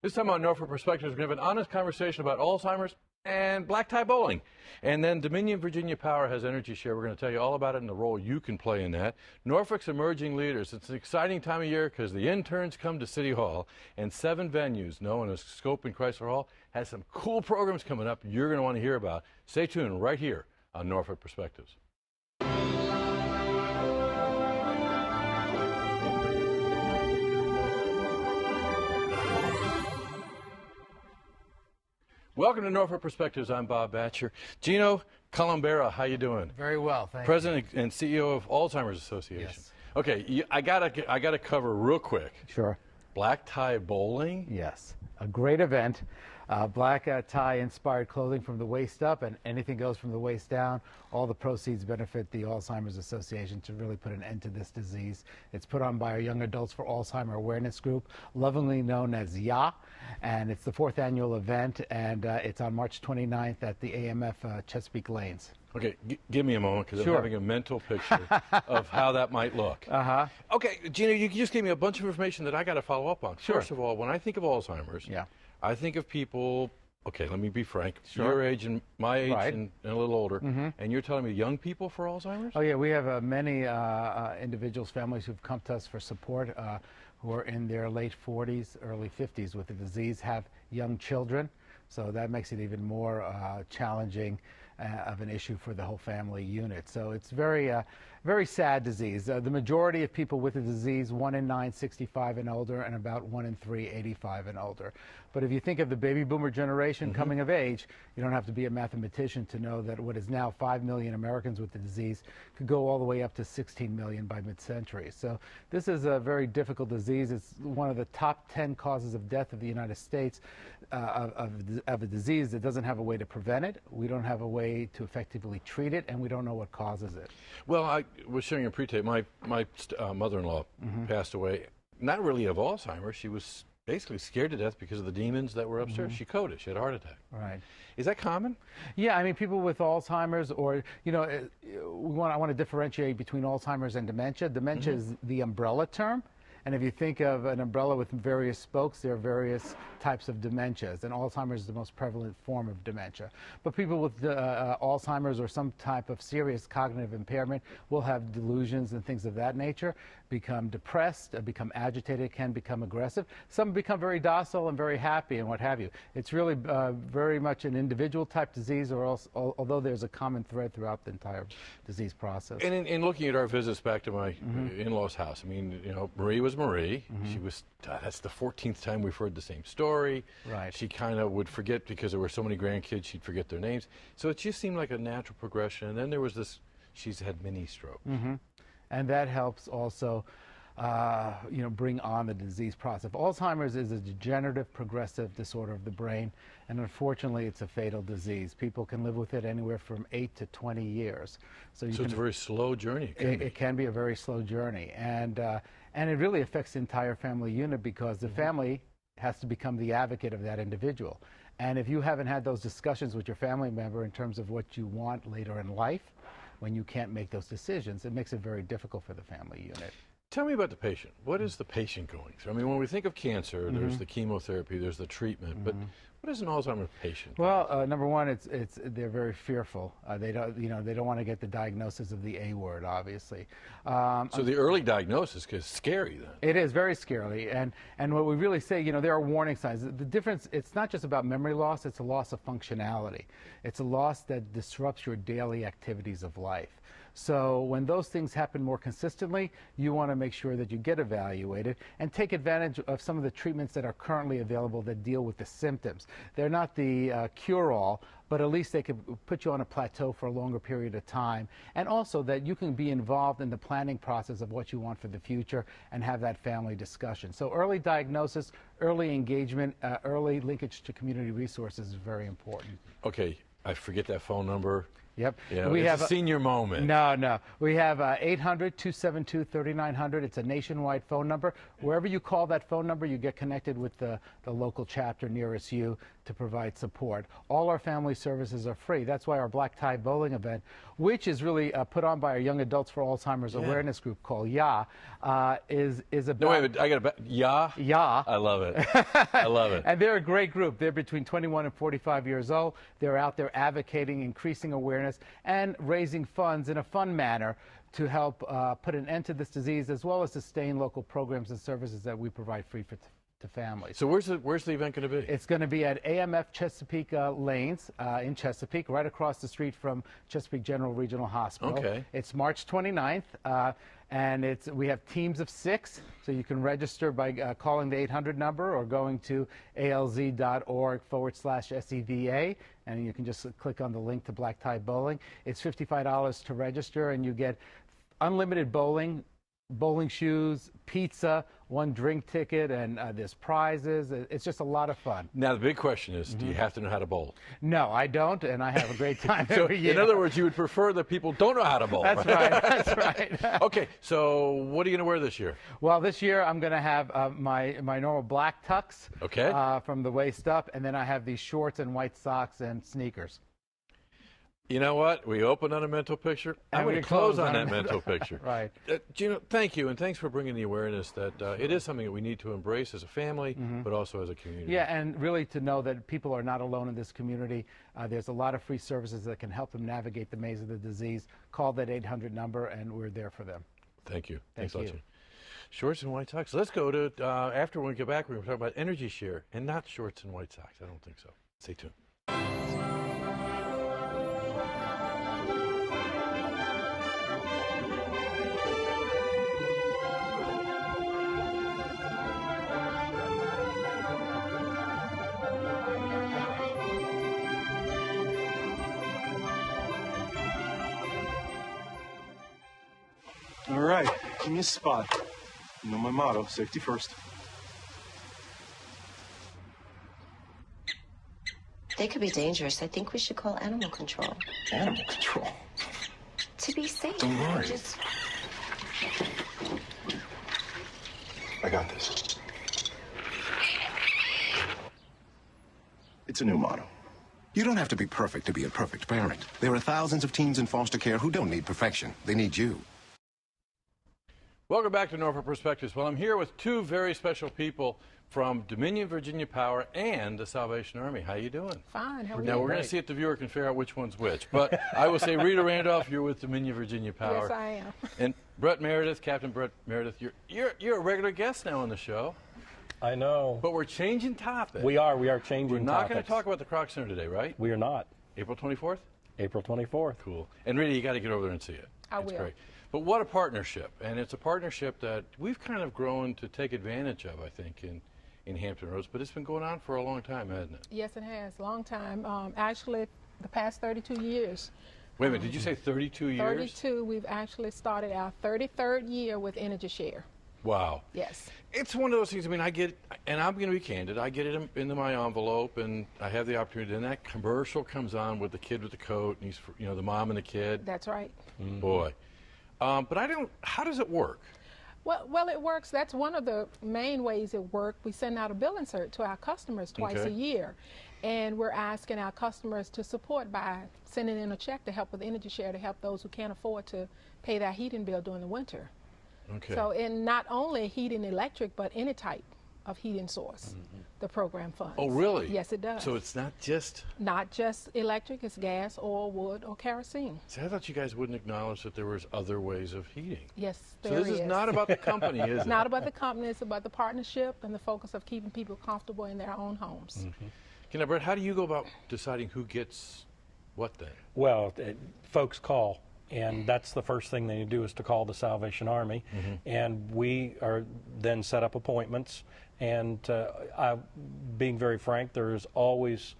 This time on Norfolk Perspectives, we're going to have an honest conversation about Alzheimer's and black tie bowling. And then Dominion Virginia Power has Energy Share. We're going to tell you all about it and the role you can play in that. Norfolk's emerging leaders. It's an exciting time of year because the interns come to City Hall, and 7 venues known as Scope and Chrysler Hall has some cool programs coming up you're going to want to hear about. Stay tuned right here on Norfolk Perspectives. Welcome to Norfolk Perspectives. I'm Bob Batcher. Gino Colombera, how you doing? Very well, thank you. President and CEO of Alzheimer's Association. Yes. Okay, I gotta cover real quick. Sure. Black tie bowling. Yes, a great event. Black tie-inspired clothing from the waist up, and anything goes from the waist down. All the proceeds benefit the Alzheimer's Association to really put an end to this disease. It's put on by our Young Adults for Alzheimer Awareness Group, lovingly known as YA, and it's the 4th annual event, and it's on March 29th at the AMF Chesapeake Lanes. Okay, give me a moment because Sure. I'm having a mental picture of how that might look. Okay, Gino, you just gave me a bunch of information that I got to follow up on. Sure. First of all, when I think of Alzheimer's, Yeah. I think of people, okay, let me be frank, Sure. your age and my age Right. and a little older, and you're telling me young people for Alzheimer's? Oh yeah, we have many individuals, families who've come to us for support who are in their late 40s, early 50s with the disease, have young children, so that makes it even more challenging of an issue for the whole family unit. So it's very sad disease. The majority of people with the disease, 1 in 9, 65 and older, and about 1 in 3, 85 and older. But if you think of the baby boomer generation coming of age, you don't have to be a mathematician to know that what is now 5 million Americans with the disease could go all the way up to 16 million by mid-century. So this is a very difficult disease. It's one of the top 10 causes of death of the United States of a disease that doesn't have a way to prevent it. We don't have a way to effectively treat it, and we don't know what causes it. Well, I was sharing a pre-tape. My mother-in-law passed away, not really of Alzheimer's. She was basically scared to death because of the demons that were upstairs. She coded. She had a heart attack. Right. Is that common? Yeah, I mean, people with Alzheimer's, or, you know, I want to differentiate between Alzheimer's and dementia. Dementia is the umbrella term. And if you think of an umbrella with various spokes, there are various types of dementias, and Alzheimer's is the most prevalent form of dementia. But people with Alzheimer's or some type of serious cognitive impairment will have delusions and things of that nature, become depressed, become agitated, can become aggressive. Some become very docile and very happy and what have you. It's really very much an individual type disease, or else, although there's a common thread throughout the entire disease process. And in looking at our visits back to my in-laws' house, I mean, you know, Marie was Marie. She was, that's the 14th time we've heard the same story. Right. She kind of would forget because there were so many grandkids, she'd forget their names. So it just seemed like a natural progression. And then there was this, she's had mini strokes. And that helps also, you know, bring on the disease process. Alzheimer's is a degenerative progressive disorder of the brain, and unfortunately it's a fatal disease. People can live with it anywhere from 8 to 20 years. So it's a very slow journey. It can be a very slow journey, and it really affects the entire family unit because the family has to become the advocate of that individual. And if you haven't had those discussions with your family member in terms of what you want later in life, when you can't make those decisions, it makes it very difficult for the family unit. Tell me about the patient. What is the patient going through? I mean, when we think of cancer, there's the chemotherapy, there's the treatment, but what is an Alzheimer's patient? Well, number one, they're very fearful. They don't want to get the diagnosis of the A word, obviously. So the early diagnosis is scary then. It is very scary, and what we really say, you know, there are warning signs. The difference, it's not just about memory loss, it's a loss of functionality. It's a loss that disrupts your daily activities of life. So when those things happen more consistently, you want to make sure that you get evaluated and take advantage of some of the treatments that are currently available that deal with the symptoms. They're not the cure-all, but at least they could put you on a plateau for a longer period of time, and also that you can be involved in the planning process of what you want for the future and have that family discussion. So early diagnosis, early engagement, early linkage to community resources is very important. Okay, I forget that phone number. Yep. You know, We it's have a senior moment. No. We have 800-272-3900. It's a nationwide phone number. Wherever you call that phone number, you get connected with the local chapter nearest you to provide support. All our family services are free. That's why our Black Tie Bowling event, which is really put on by our Young Adults for Alzheimer's Awareness group called YA, is about... No, wait, I got to... Yeah? YA. I love it. I love it. And they're a great group. They're between 21 and 45 years old. They're out there advocating, increasing awareness, and raising funds in a fun manner to help put an end to this disease, as well as sustain local programs and services that we provide free to families. So where's the event going to be? It's going to be at AMF Chesapeake Lanes in Chesapeake, right across the street from Chesapeake General Regional Hospital. Okay. It's March 29th, and we have teams of 6, so you can register by calling the 800 number or going to alz.org/SEVA, and you can just click on the link to Black Tie Bowling. It's $55 to register, and you get unlimited bowling shoes, pizza, 1 drink ticket, and there's prizes. It's just a lot of fun. Now, the big question is, do you have to know how to bowl? No, I don't, and I have a great time So, every year. in other words, you would prefer that people don't know how to bowl. That's right. That's right. Okay, so what are you going to wear this year? Well, this year I'm going to have my normal black tux from the waist up, and then I have these shorts and white socks and sneakers. You know what? We opened on a mental picture. I'm going to close on that mental picture. Right. Gino, thank you, and thanks for bringing the awareness that it is something that we need to embrace as a family, but also as a community. Yeah, and really to know that people are not alone in this community. There's a lot of free services that can help them navigate the maze of the disease. Call that 800 number, and we're there for them. Thank you. Thanks a lot, Gino. Shorts and white socks. Let's go to, after we get back, we're going to talk about Energy Share, and not shorts and white socks. I don't think so. Stay tuned. All right, give me a spot. You know my motto, safety first. They could be dangerous. I think we should call animal control. Animal control? To be safe. Don't worry. I got this. It's a new motto. You don't have to be perfect to be a perfect parent. There are thousands of teens in foster care who don't need perfection. They need you. Welcome back to Norfolk Perspectives. Well, I'm here with 2 very special people from Dominion Virginia Power and the Salvation Army. How you doing? Fine. How are you? Now, we're going to see if the viewer can figure out which one's which. But I will say, Rita Randolph, you're with Dominion Virginia Power. Yes, I am. And Brett Meredith, Captain Brett Meredith, you're a regular guest now on the show. I know. But we're changing topics. We are changing topics. We're not going to talk about the Kroc Center today, right? We are not. April 24th? April 24th. Cool. And Rita, you got to get over there and see it. I It's will. great. But what a partnership. And it's a partnership that we've kind of grown to take advantage of, I think, in Hampton Roads. But it's been going on for a long time, hasn't it? Yes, it has. Long time. Actually, the past 32 years. Wait a minute. Did you say 32 years? 32. We've actually started our 33rd year with Energy Share. Wow. Yes. It's one of those things, I mean, I get, and I'm going to be candid, I get it into my envelope, and I have the opportunity, and that commercial comes on with the kid with the coat, and he's, you know, the mom and the kid. That's right. Boy. But how does it work? Well, it works. That's one of the main ways it works. We send out a bill insert to our customers twice a year. And we're asking our customers to support by sending in a check to help with Energy Share to help those who can't afford to pay their heating bill during the winter. Okay. So in not only heating electric, but any type of heating source, the program funds. Oh, really? Yes, it does. So it's not just... Not just electric, it's gas, oil, wood, or kerosene. See, I thought you guys wouldn't acknowledge that there was other ways of heating. Yes, So there this is. is not about the company, is it? Not about the company, it's about the partnership and the focus of keeping people comfortable in their own homes. Okay, now, Brett, how do you go about deciding who gets what then? Well, folks call, and that's the first thing they do is to call the Salvation Army, and we are then set up appointments. And being very frank, there's always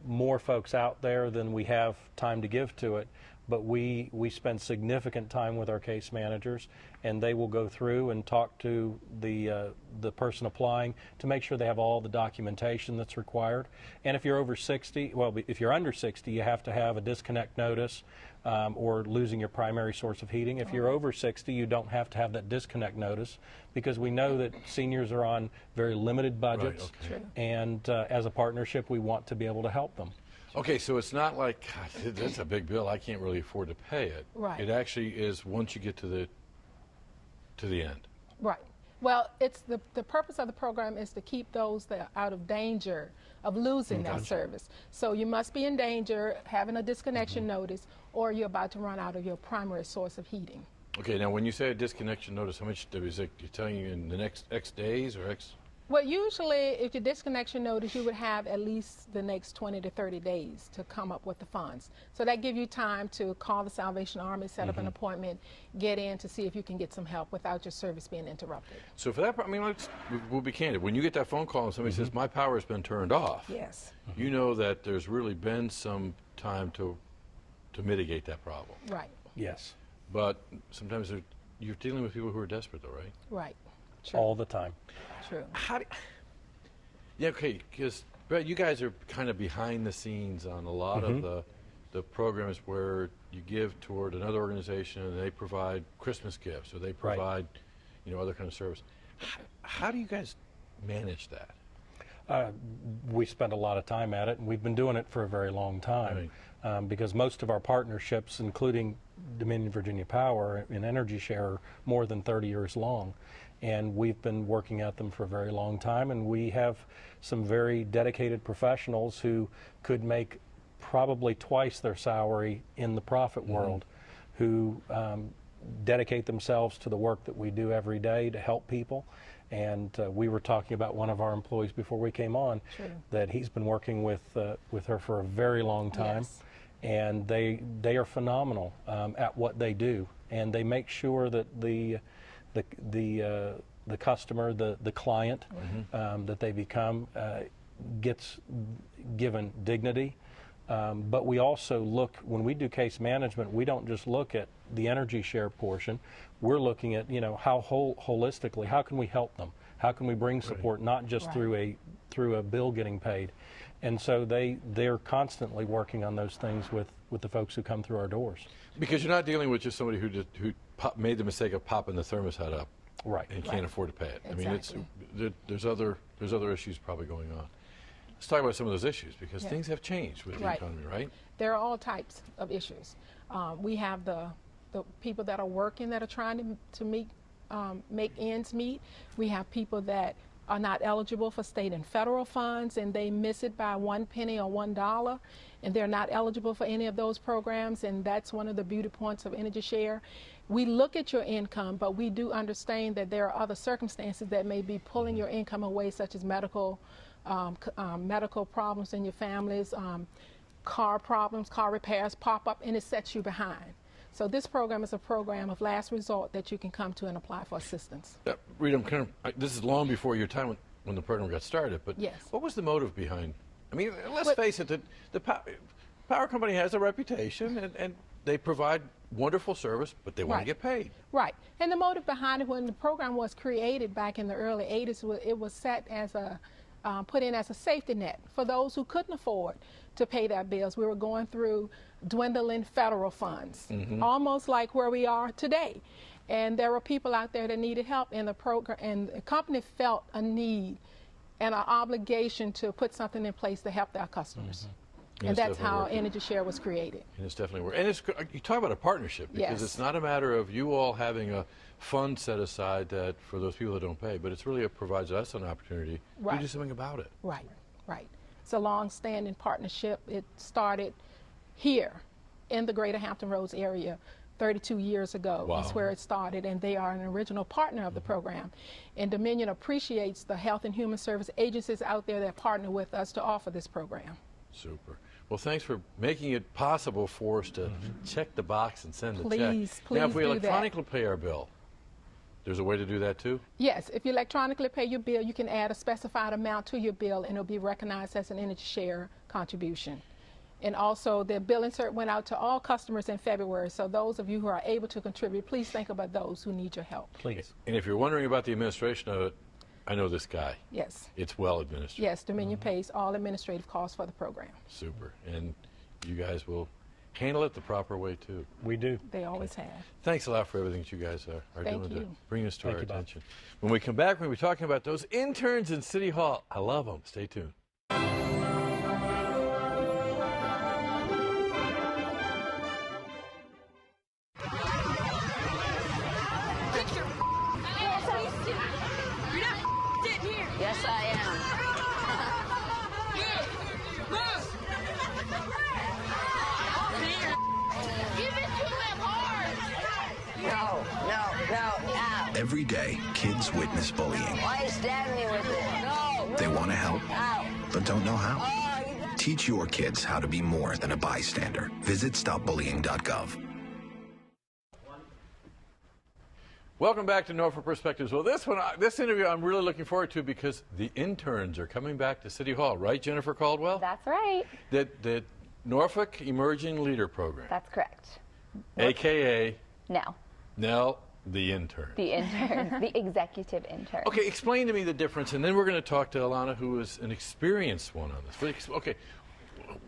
more folks out there than we have time to give to it. but we spend significant time with our case managers, and they will go through and talk to the person applying to make sure they have all the documentation that's required. And if you're over 60, well, if you're under 60, you have to have a disconnect notice or losing your primary source of heating. If you're over 60, you don't have to have that disconnect notice, because we know that seniors are on very limited budgets, Right, okay. and as a partnership, we want to be able to help them. Okay, so it's not like, God, that's a big bill, I can't really afford to pay it. Right. It actually is once you get to the end. Right. Well, it's the purpose of the program is to keep those that are out of danger of losing that service. So you must be in danger, having a disconnection notice, or you're about to run out of your primary source of heating. Okay, now when you say a disconnection notice, how much is it? You're telling you in the next X days or X? Well, usually, if your disconnection notice, you would have at least the next 20 to 30 days to come up with the funds. So that gives you time to call the Salvation Army, set up an appointment, get in to see if you can get some help without your service being interrupted. So for that, I mean, we'll be candid. When you get that phone call and somebody says, my power has been turned off, Yes. you know that there's really been some time to mitigate that problem. Right. Yes, But sometimes you're dealing with people who are desperate, though, right? Right. True. all the time. True. How do, yeah, okay, because Brett, you guys are kind of behind the scenes on a lot of the programs where you give toward another organization and they provide Christmas gifts or they provide, you know, other kind of service. How do you guys manage that? We spend a lot of time at it, and we've been doing it for a very long time, because most of our partnerships, including Dominion Virginia Power and Energy Share, are more than 30 years long. And we've been working at them for a very long time, and we have some very dedicated professionals who could make probably twice their salary in the profit world, who dedicate themselves to the work that we do every day to help people. And we were talking about one of our employees before we came on, that he's been working with her for a very long time. Yes. And they are phenomenal at what they do, and they make sure that the customer, the client that they become, gets given dignity. But we also look, when we do case management, we don't just look at the Energy Share portion. We're looking at, you know, how holistically, how can we help them? How can we bring support, not just through a bill getting paid? And so they're constantly working on those things with the folks who come through our doors. Because you're not dealing with just somebody who made the mistake of popping the thermostat up, Right. and can't afford to pay it. I mean, Exactly. there's other issues probably going on. Let's talk about some of those issues, because things have changed with the economy, right? There are all types of issues. We have the people that are working that are trying to make ends meet. We have people that are not eligible for state and federal funds, and they miss it by 1 penny or $1, and they're not eligible for any of those programs. And that's one of the beauty points of Energy Share. We look at your income, but we do understand that there are other circumstances that may be pulling your income away, such as medical problems in your families, car problems, car repairs pop up, and it sets you behind. So this program is a program of last resort that you can come to and apply for assistance. Rita, this is long before your time when the program got started, but Yes. what was the motive behind? I mean, let's face it, the power company has a reputation, and they provide wonderful service, but they want to get paid. Right. And the motive behind it, when the program was created back in the early 80s, it was set as put in as a safety net for those who couldn't afford to pay their bills. We were going through dwindling federal funds, almost like where we are today. And there were people out there that needed help in the program, and the company felt a need and an obligation to put something in place to help their customers. And that's how Energy Share was created. And it's definitely working. And you talk about a partnership, because it's not a matter of you all having a fund set aside that for those people that don't pay, but it's really provides us an opportunity to do something about it. Right, right. It's a long-standing partnership. It started here in the Greater Hampton Roads area 32 years ago. Wow. That's where it started, and they are an original partner of the program. And Dominion appreciates the health and human service agencies out there that partner with us to offer this program. Super. Well, thanks for making it possible for us to check the box and send a check. Please Now, if we do that. electronically pay our bill, there's a way to do that too? Yes, if you electronically pay your bill, you can add a specified amount to your bill, and it'll be recognized as an Energy Share contribution. And also, the bill insert went out to all customers in February. So those of you who are able to contribute, please think about those who need your help. Please. And if you're wondering about the administration of it, I know this guy. Yes. It's well administered. Yes, Dominion pays all administrative costs for the program. Super. And you guys will handle it the proper way, too. We do. They always have. Thanks a lot for everything that you guys are Thank doing to you. bring this to Thank our you, Bob. attention. When we come back, we're going to be talking about those interns in City Hall. I love them. Stay tuned. Yes, I am. Give it to him hard. No. Every day, kids witness bullying. Why stab me with it? No. They want to help, Ow. but don't know how. Oh, you got Teach your kids how to be more than a bystander. Visit stopbullying.gov. Welcome back to Norfolk Perspectives. Well, this interview I'm really looking forward to because the interns are coming back to City Hall, right, Jennifer Caldwell? That's right. The Norfolk Emerging Leader Program, That's correct. a.k.a. No, Nell, the intern. the intern, the executive intern. Okay, explain to me the difference, and then we're going to talk to Alana, who is an experienced one on this. But okay,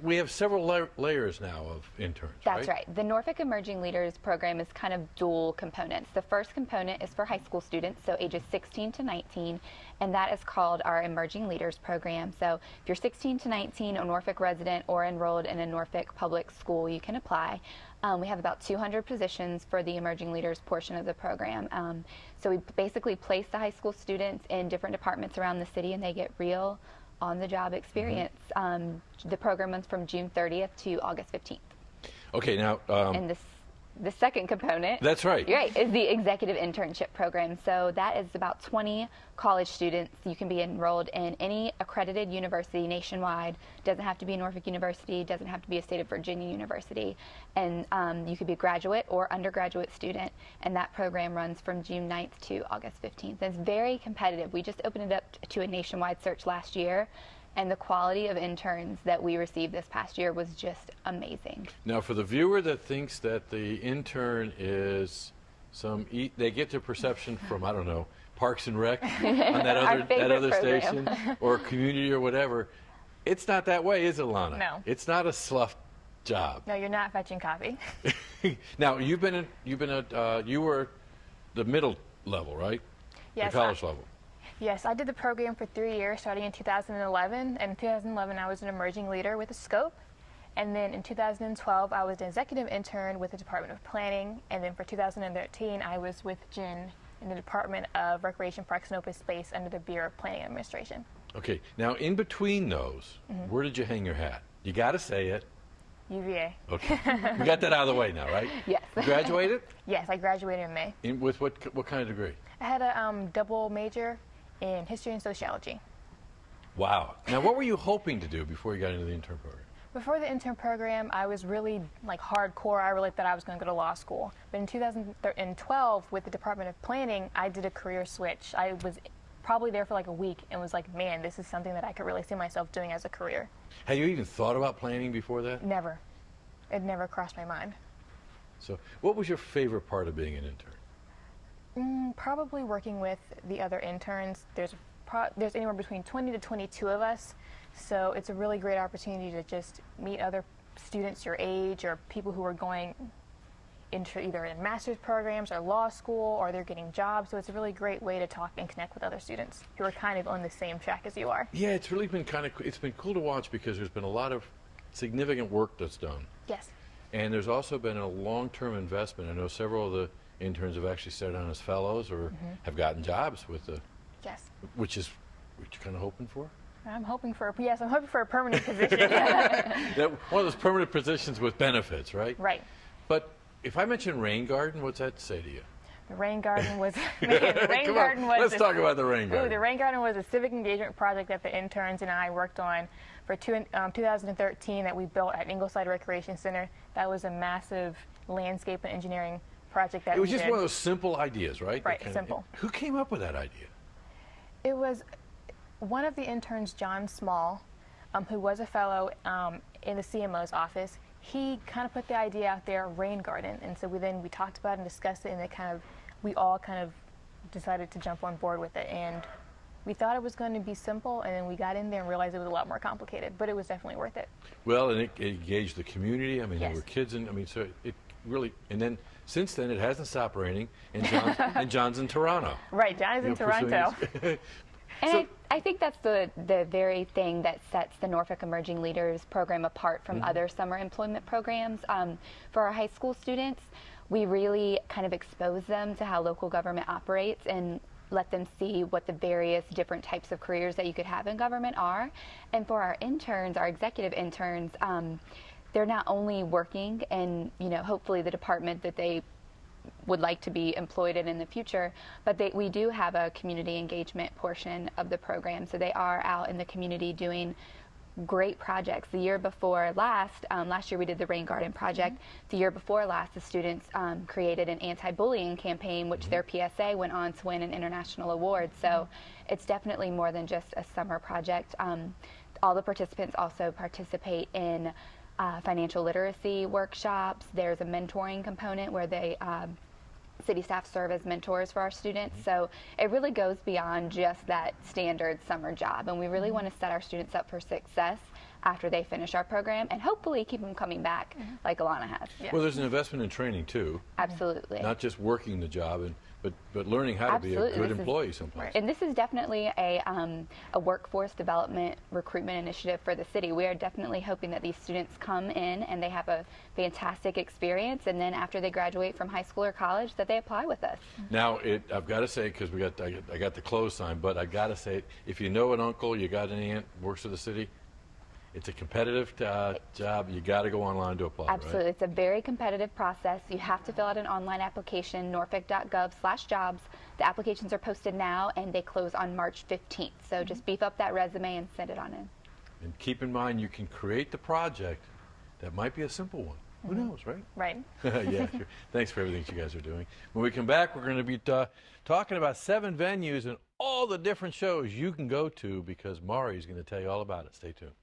we have several layers now of interns, That's right. The Norfolk Emerging Leaders program is kind of dual components. The first component is for high school students, so ages 16 to 19, and that is called our Emerging Leaders program. So if you're 16 to 19, a Norfolk resident or enrolled in a Norfolk public school, you can apply. We have about 200 positions for the Emerging Leaders portion of the program. So we basically place the high school students in different departments around the city, and they get real on-the-job experience. The program runs from June 30th to August 15th. Okay, now. And the second component, That's right. You're right, is the executive internship program. So that is about 20 college students. You can be enrolled in any accredited university nationwide. Doesn't have to be Norfolk University, doesn't have to be a state of Virginia university. And you could be a graduate or undergraduate student. And that program runs from June 9th to August 15th. It's very competitive. We just opened it up to a nationwide search last year. And the quality of interns that we received this past year was just amazing. Now, for the viewer that thinks that the intern is they get their perception from, I don't know, Parks and Rec on that other station or Community or whatever. It's not that way, is it, Lana? No. It's not a slough job. No, you're not fetching coffee. Now, you were the middle level, right? Yes. The college level. Yes, I did the program for 3 years, starting in 2011. And in 2011, I was an emerging leader with a scope. And then in 2012, I was an executive intern with the Department of Planning. And then for 2013, I was with Jen in the Department of Recreation, Parks, and Open Space under the Bureau of Planning and Administration. Okay. Now, in between those, where did you hang your hat? You got to say it. UVA. Okay. We got that out of the way now, right? Yes. You graduated? Yes, I graduated in May. With what kind of degree? I had a double major in history and sociology. Wow. Now, what were you hoping to do before you got into the intern program? Before the intern program, I was really hardcore. I really thought I was going to go to law school. But in 2012, with the Department of Planning, I did a career switch. I was probably there for a week and was like, man, this is something that I could really see myself doing as a career. Had you even thought about planning before that? Never. It never crossed my mind. So what was your favorite part of being an intern? Probably working with the other interns. There's anywhere between 20 to 22 of us, so it's a really great opportunity to just meet other students your age or people who are going into either in master's programs or law school, or they're getting jobs. So it's a really great way to talk and connect with other students who are kind of on the same track as you are. Yeah, it's really been it's been cool to watch because there's been a lot of significant work that's done. Yes. And there's also been a long-term investment. I know several of the interns have actually started on as fellows or have gotten jobs with the. Yes. Which is what you're kind of hoping for? I'm hoping for a permanent position. One of those permanent positions with benefits, right? Right. But if I mention Rain Garden, what's that say to you? The Rain Garden was. Let's talk about the Rain Garden. The Rain Garden was a civic engagement project that the interns and I worked on for 2013 that we built at Ingleside Recreation Center. That was a massive landscape and engineering project that it was we just did. one of those simple ideas, right? Right, simple. Who came up with that idea? It was one of the interns, John Small. who was a fellow in the CMO's office, he kind of put the idea out there, rain garden, and so we talked about it and discussed it, and we all kind of decided to jump on board with it, and we thought it was going to be simple, and then we got in there and realized it was a lot more complicated, but it was definitely worth it. Well, and it engaged the community. I mean, Yes. there were kids in. I mean, so it really. And then since then, it hasn't stopped raining, and John's in Toronto. Right, John is in Toronto. And I think that's the very thing that sets the Norfolk Emerging Leaders program apart from other summer employment programs. For our high school students, we really kind of expose them to how local government operates and let them see what the various different types of careers that you could have in government are. And for our interns, our executive interns, they're not only working in, hopefully the department that they would like to be employed in the future, but we do have a community engagement portion of the program. So they are out in the community doing great projects. The year before last, last year we did the Rain Garden project. The year before last, the students created an anti-bullying campaign, which their PSA went on to win an international award. So it's definitely more than just a summer project. All the participants also participate in financial literacy workshops. There's a mentoring component where they city staff serve as mentors for our students. So it really goes beyond just that standard summer job, and we really want to set our students up for success after they finish our program and hopefully keep them coming back like Alana has. Well, there's an investment in training too. Absolutely. Not just working the job, but learning how to be a good employee someplace. And this is definitely a workforce development recruitment initiative for the city. We are definitely hoping that these students come in and they have a fantastic experience, and then after they graduate from high school or college, that they apply with us. Now, I've got to say, because I got the close sign, but I got to say, if you know an uncle, you got an aunt, works for the city, it's a competitive job. You got to go online to apply. Absolutely. Right? It's a very competitive process. You have to fill out an online application, norfolk.gov/jobs. The applications are posted now, and they close on March 15th. So just beef up that resume and send it on in. And keep in mind, you can create the project that might be a simple one. Who knows, right? Right. Yeah, sure. Thanks for everything you guys are doing. When we come back, we're going to be talking about 7 venues and all the different shows you can go to, because Mari's going to tell you all about it. Stay tuned.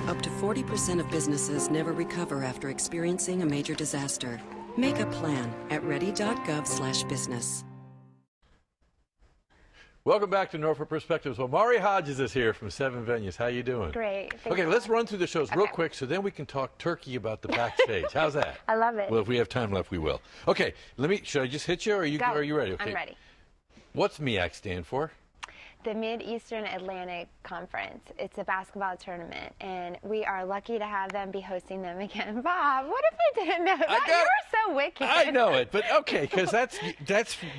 Up to 40% of businesses never recover after experiencing a major disaster. Make a plan at ready.gov/business. Welcome back to Norfolk Perspectives. Well, Mari Hodges is here from 7 Venues. How you doing? Great. Okay, let's run through the shows real quick so then we can talk turkey about the backstage. How's that? I love it. Well, if we have time left, we will. Okay, should I just hit you, or are you ready? Okay. I'm ready. What's MEAC stand for? The Mid-Eastern Atlantic Conference. It's a basketball tournament, and we are lucky to have them be hosting them again. Bob, what if I didn't know that? You were so wicked. I know it, but okay, because that's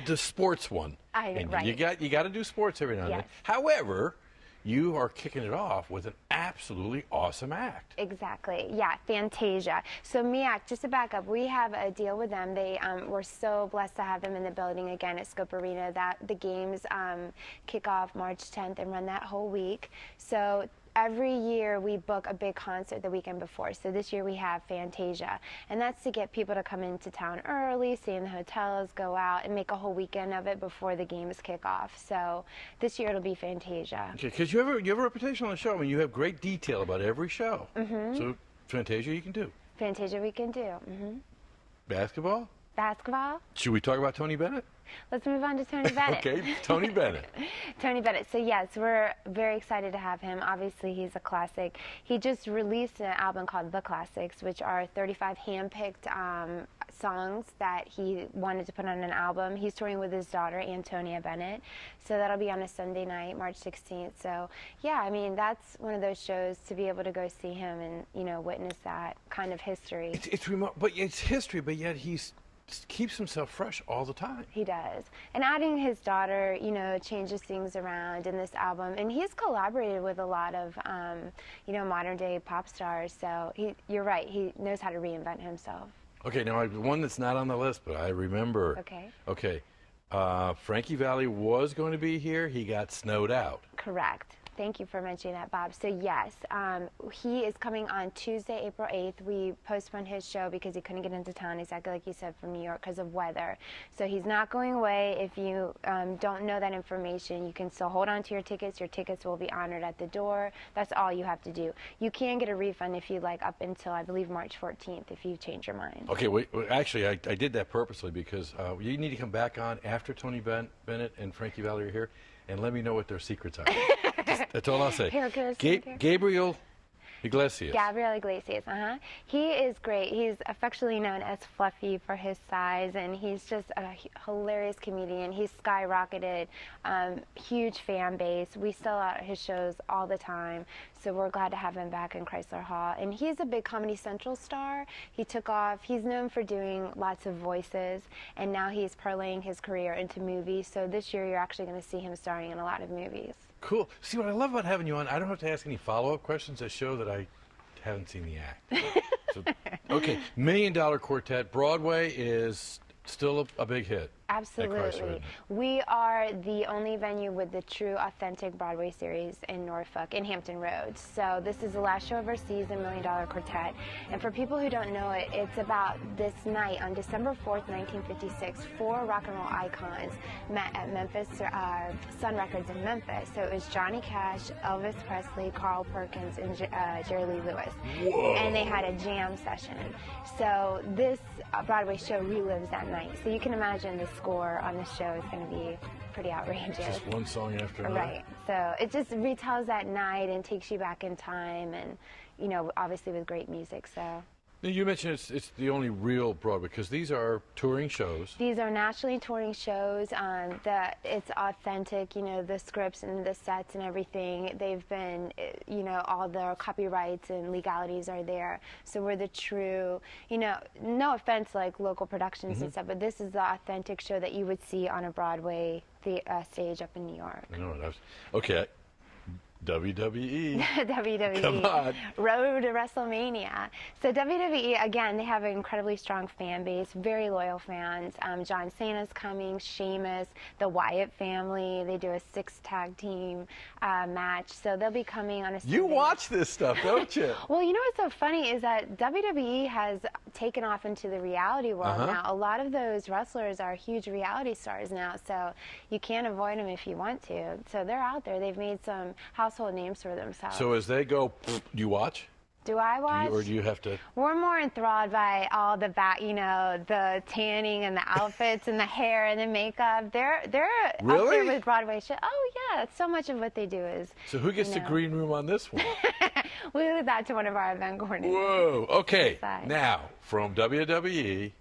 the sports one. And right. You got to do sports every now and then. However, you are kicking it off with an absolutely awesome act. Exactly. Yeah, Fantasia. So MEAC, just to back up, we have a deal with them. We're so blessed to have them in the building again at Scope Arena. That the games kick off March 10th and run that whole week. So every year we book a big concert the weekend before. So this year we have Fantasia, and that's to get people to come into town early, stay in the hotels, go out, and make a whole weekend of it before the games kick off. So this year it'll be Fantasia. Okay, because you have a reputation on the show. I mean, you have great detail about every show. So Fantasia you can do. Fantasia we can do. Basketball? Basketball? Should we talk about Tony Bennett? Let's move on to Tony Bennett. Okay, Tony Bennett. Tony Bennett. So yes, we're very excited to have him. Obviously, he's a classic. He just released an album called The Classics, which are 35 hand-picked songs that he wanted to put on an album. He's touring with his daughter, Antonia Bennett. So that'll be on a Sunday night, March 16th. So yeah, I mean, that's one of those shows to be able to go see him and, witness that kind of history. It's remote, but it's history, but yet keeps himself fresh all the time. He does. And adding his daughter, changes things around in this album. And he's collaborated with a lot of, modern day pop stars. So you're right. He knows how to reinvent himself. Okay, now one that's not on the list, but I remember. Okay. Okay. Frankie Valli was going to be here. He got snowed out. Correct. Thank you for mentioning that, Bob. So yes, he is coming on Tuesday, April 8th. We postponed his show because he couldn't get into town, exactly like you said, from New York because of weather. So he's not going away. If you don't know that information, you can still hold on to your tickets. Your tickets will be honored at the door. That's all you have to do. You can get a refund if you like up until, I believe, March 14th if you change your mind. Okay, wait, actually, I did that purposely because you need to come back on after Tony Bennett and Frankie Valli are here and let me know what their secrets are. That's all I'll say. Gabriel Iglesias. Gabriel Iglesias, He is great. He's affectionately known as Fluffy for his size, and he's just a hilarious comedian. He's skyrocketed, huge fan base. We sell out his shows all the time, so we're glad to have him back in Chrysler Hall. And he's a big Comedy Central star. He took off. He's known for doing lots of voices, and now he's parlaying his career into movies. So this year you're actually going to see him starring in a lot of movies. Cool. See, what I love about having you on, I don't have to ask any follow-up questions that show that I haven't seen the act. So, okay, $1 Million Quartet. Broadway is still a big hit. Absolutely. We are the only venue with the true, authentic Broadway series in Norfolk, in Hampton Roads. So this is the last show of our season, $1 Million Quartet. And for people who don't know it, it's about this night on December 4th, 1956, 4 rock and roll icons met at Memphis, Sun Records in Memphis. So it was Johnny Cash, Elvis Presley, Carl Perkins, and Jerry Lee Lewis. Whoa. And they had a jam session. So this Broadway show relives that night. So you can imagine the score on the show is going to be pretty outrageous. Just one song after another. Right. So it just retells that night and takes you back in time, and you know, obviously with great music. So. Now, you mentioned it's the only real Broadway because these are touring shows. These are nationally touring shows. It's authentic, you know, the scripts and the sets and everything. They've been, you know, all the copyrights and legalities are there. So we're the true, you know, no offense like local productions and stuff, but this is the authentic show that you would see on a Broadway stage up in New York. No, okay. WWE. WWE. Come on. Road to WrestleMania. So WWE, again, they have an incredibly strong fan base, very loyal fans. John Cena's coming, Sheamus, the Wyatt family. They do a 6-tag team match. So they'll be coming on a Sunday. You watch this stuff, don't you? Well, you know what's so funny is that WWE has taken off into the reality world now. A lot of those wrestlers are huge reality stars now, so you can't avoid them if you want to. So they're out there. They've made some household names for themselves. So as they go, do you watch? Do I watch? Or do you have to? We're more enthralled by all the you know, the tanning and the outfits and the hair and the makeup. They're really? up there with Broadway show. Oh yeah, so much of what they do is. So who gets the green room on this one? We leave that to one of our event coordinators. Whoa. Okay. Now from WWE,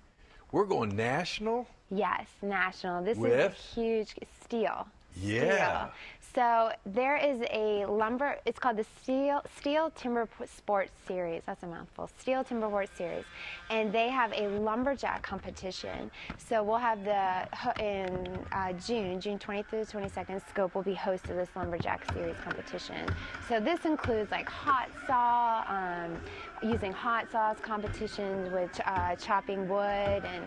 we're going national. Yes, national. This is a huge Steel. Yeah. Steel. So there is a lumber, it's called the Steel Timber Sports Series. That's a mouthful. Steel Timber Sports Series. And they have a lumberjack competition. So we'll have in June 20th through the 22nd, Scope will be host of this lumberjack series competition. So this includes like hot saw, using hot saws competitions with chopping wood and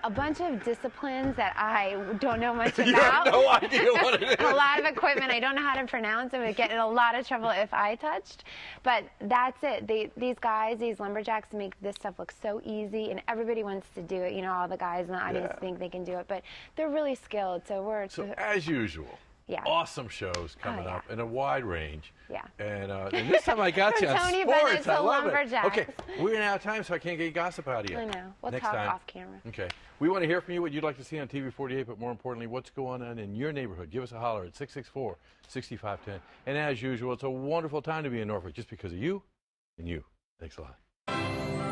a bunch of disciplines that I don't know much about. You have no idea what it is. A lot of equipment I don't know how to pronounce. I would get in a lot of trouble if I touched. But that's it. These guys, these lumberjacks, make this stuff look so easy, and everybody wants to do it. You know, all the guys in the audience think they can do it, but they're really skilled. So as usual. Yeah. Awesome shows coming up in a wide range. Yeah. And this time I got you on Tony sports. Bennett's I love it. lumberjacks. Okay, we're out of time, so I can't get gossip out of you. I know. We'll Next talk time. off camera. Okay. We want to hear from you what you'd like to see on TV 48, but more importantly, what's going on in your neighborhood. Give us a holler at 664-6510. And as usual, it's a wonderful time to be in Norfolk just because of you and you. Thanks a lot.